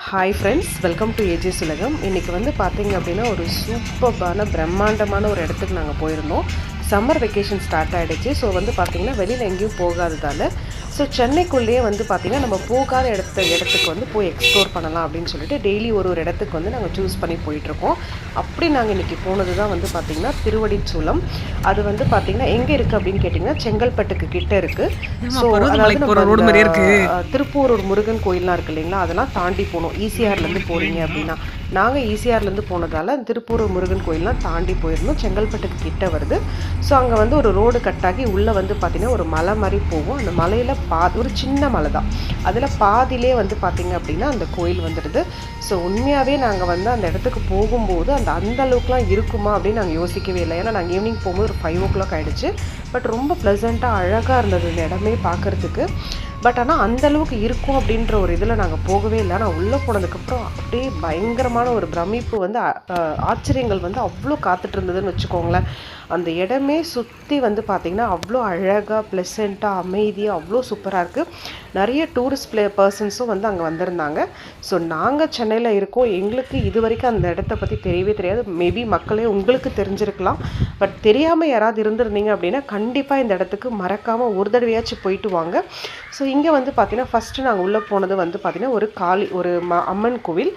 Hi friends, welcome to AGS உலகம். இன்றைக்கி வந்து பார்த்தீங்க அப்படின்னா ஒரு சூப்பர்பான பிரம்மாண்டமான ஒரு இடத்துக்கு நாங்கள் போயிருந்தோம். சம்மர் வெக்கேஷன் ஸ்டார்ட் ஆகிடுச்சு. ஸோ வந்து பார்த்திங்கன்னா வெளியில் எங்கேயும் போகாததால் சென்னைக்குள்ளேயே வந்து பார்த்திங்கன்னா நம்ம போகாத இடத்துக்கு வந்து போய் எக்ஸ்ப்ளோர் பண்ணலாம் அப்படின்னு சொல்லிட்டு டெய்லி ஒரு இடத்துக்கு வந்து நாங்கள் சூஸ் பண்ணி போயிட்டுருக்கோம். அப்படி நாங்கள் இன்றைக்கி போனது தான் வந்து பார்த்திங்கன்னா திருவடிச்சூலம். அது வந்து பார்த்திங்கன்னா எங்கே இருக்குது அப்படின்னு கேட்டிங்கன்னா செங்கல்பட்டுக்கு கிட்டே இருக்குது. ஸோ அதாவது திருப்பூர் முருகன் கோயிலெலாம் இருக்குது இல்லைங்களா, அதெல்லாம் தாண்டி போகணும். ஈசிஆர்லேருந்து போகிறீங்க அப்படின்னா நாங்கள் ஈசிஆர்லேருந்து போனதால் திருப்பூர் முருகன் கோயிலெலாம் தாண்டி போயிருந்தோம். செங்கல்பட்டுக்கு கிட்டே வருது. ஸோ அங்கே வந்து ஒரு ரோடு கட்டாகி உள்ளே வந்து பார்த்திங்கன்னா ஒரு மலை மாதிரி போகும். அந்த மலையில் ஒரு சின்ன மலை தான், அதில் பாதியிலே வந்து பார்த்திங்க அப்படின்னா அந்த கோயில் வந்துடுது. ஸோ உண்மையாகவே நாங்கள் வந்து அந்த இடத்துக்கு போகும்போது அந்த அளவுக்குலாம் இருக்குமா அப்படின்னு நாங்கள் யோசிக்கவே இல்லை. ஏன்னா நாங்கள் ஈவினிங் போகும்போது ஒரு 5 o'clock ஆகிடுச்சு. பட் ரொம்ப ப்ளசண்ட்டாக அழகாக இருந்தது இந்த இடமே பார்க்குறதுக்கு. பட் ஆனால் அந்தளவுக்கு இருக்கும் அப்படின்ற ஒரு இதில் நாங்கள் போகவே இல்லை. ஆனால் உள்ளே போனதுக்கப்புறம் அப்படியே பயங்கரமான ஒரு பிரமிப்பு வந்து ஆச்சரியங்கள் வந்து அவ்வளோ காத்துட்டு இருந்ததுன்னு வச்சுக்கோங்களேன். அந்த இடமே சுற்றி வந்து பார்த்திங்கன்னா அவ்வளோ அழகாக ப்ளசண்ட்டாக அமைதியாக அவ்வளோ சூப்பராக இருக்குது. நிறைய டூரிஸ்ட் பர்சன்ஸும் வந்து அங்கே வந்திருந்தாங்க. ஸோ நாங்கள் சென்னையில் இருக்கோம், எங்களுக்கு இது வரைக்கும் அந்த இடத்த பற்றி தெரியவே தெரியாது. மேபி மக்களே உங்களுக்கு தெரிஞ்சிருக்கலாம். பட் தெரியாமல் யாராவது இருந்திருந்தீங்க அப்படின்னா கண்டிப்பாக இந்த இடத்துக்கு மறக்காமல் ஒரு தடவையாச்சும் போயிட்டு வாங்க. ஸோ இங்கே வந்து பார்த்திங்கன்னா ஃபஸ்ட்டு நாங்கள் உள்ளே போனது வந்து பார்த்திங்கன்னா ஒரு அம்மன் கோவில்.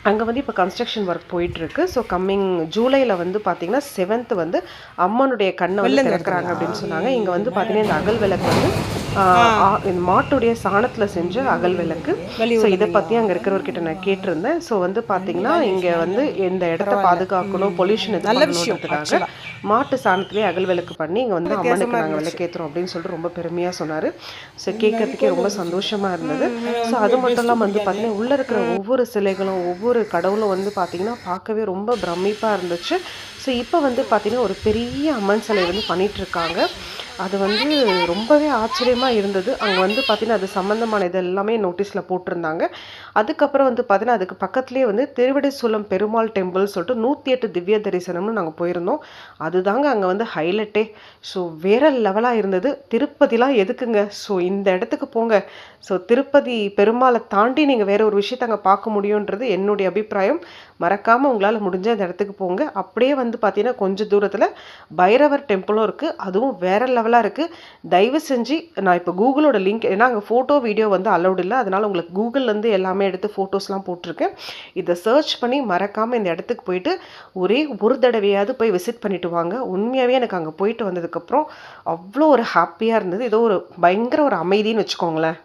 அங்கே வந்து இப்போ கன்ஸ்ட்ரக்ஷன் ஒர்க் போயிட்டுருக்கு. ஸோ கம்மிங் ஜூலையில் வந்து பார்த்திங்கன்னா 7th வந்து அம்மனுடைய கண்ணை வந்து திறக்கிறாங்க அப்படின்னு சொன்னாங்க. இங்கே வந்து பார்த்திங்கன்னா இந்த அகல் விளக்கு வந்து இந்த மாட்டுடைய சாணத்தில் செஞ்ச அகல் விளக்கு. ஸோ இதை பற்றி அங்கே இருக்கிறவர்கிட்ட நான் கேட்டிருந்தேன். ஸோ வந்து பார்த்திங்கன்னா இங்கே வந்து இந்த இடத்த பாதுகாக்கணும், பொல்யூஷன் எதிர்பார்க்கணுன்றதுக்காக மாட்டு சாணத்திலே அகல் விளக்கு பண்ணி இங்கே வந்து அம்மனுக்கு நாங்கள் விளக்கேற்றுறோம் அப்படின்னு சொல்லிட்டு ரொம்ப பெருமையாக சொன்னார். ஸோ கேட்கறதுக்கே ரொம்ப சந்தோஷமாக இருந்தது. ஸோ அது மட்டும் இல்லாமல் வந்து பார்த்திங்கன்னா உள்ளே இருக்கிற ஒவ்வொரு சிலைகளும் ஒவ்வொரு கடவுளும் வந்து பார்த்திங்கன்னா பார்க்கவே ரொம்ப பிரமிப்பாக இருந்துச்சு. ஸோ இப்போ வந்து பார்த்திங்கன்னா ஒரு பெரிய அம்மன் சிலை வந்து பண்ணிகிட்ருக்காங்க. அது வந்து ரொம்பவே ஆச்சரியமாக இருந்தது. அங்கே வந்து பார்த்திங்கன்னா அது சம்மந்தமான இது எல்லாமே நோட்டீஸில் போட்டிருந்தாங்க. அதுக்கப்புறம் வந்து பார்த்திங்கன்னா அதுக்கு பக்கத்துலேயே வந்து திருவடிச்சூலம் பெருமாள் டெம்பிள் சொல்லிட்டு 108 திவ்ய தரிசனம்னு நாங்கள் போயிருந்தோம். அதுதாங்க அங்கே வந்து ஹைலைட்டே. ஸோ வேறு லெவலாக இருந்தது. திருப்பதிலாம் எதுக்குங்க, ஸோ இந்த இடத்துக்கு போங்க. ஸோ திருப்பதி பெருமாளை தாண்டி நீங்கள் வேறு ஒரு விஷயத்தை அங்கே பார்க்க முடியுன்றது என்னுடைய அபிப்பிராயம். மறக்காமல் உங்களால் முடிஞ்ச அந்த இடத்துக்கு போங்க. அப்படியே வந்து பார்த்திங்கன்னா கொஞ்சம் தூரத்தில் பைரவர் டெம்பிளும் இருக்குது. அதுவும் வேறு லெவலாக இருக்குது. தயவு செஞ்சு நான் இப்போ கூகுளோட லிங்க், ஏன்னா அங்கே ஃபோட்டோ வீடியோ வந்து அலௌட் இல்லை, அதனால் உங்களுக்கு கூகுள்லேருந்து எல்லாமே எடுத்து ஃபோட்டோஸ்லாம் போட்டிருக்கேன். இதை சர்ச் பண்ணி மறக்காமல் இந்த இடத்துக்கு போயிட்டு ஒரே ஒரு தடவையாவது போய் விசிட் பண்ணிட்டு வாங்க. உண்மையாகவே எனக்கு அங்கே போயிட்டு வந்ததுக்கப்புறம் அவ்வளோ ஒரு ஹாப்பியாக இருந்தது. ஏதோ ஒரு பயங்கர ஒரு அமைதின்னு வச்சுக்கோங்களேன்.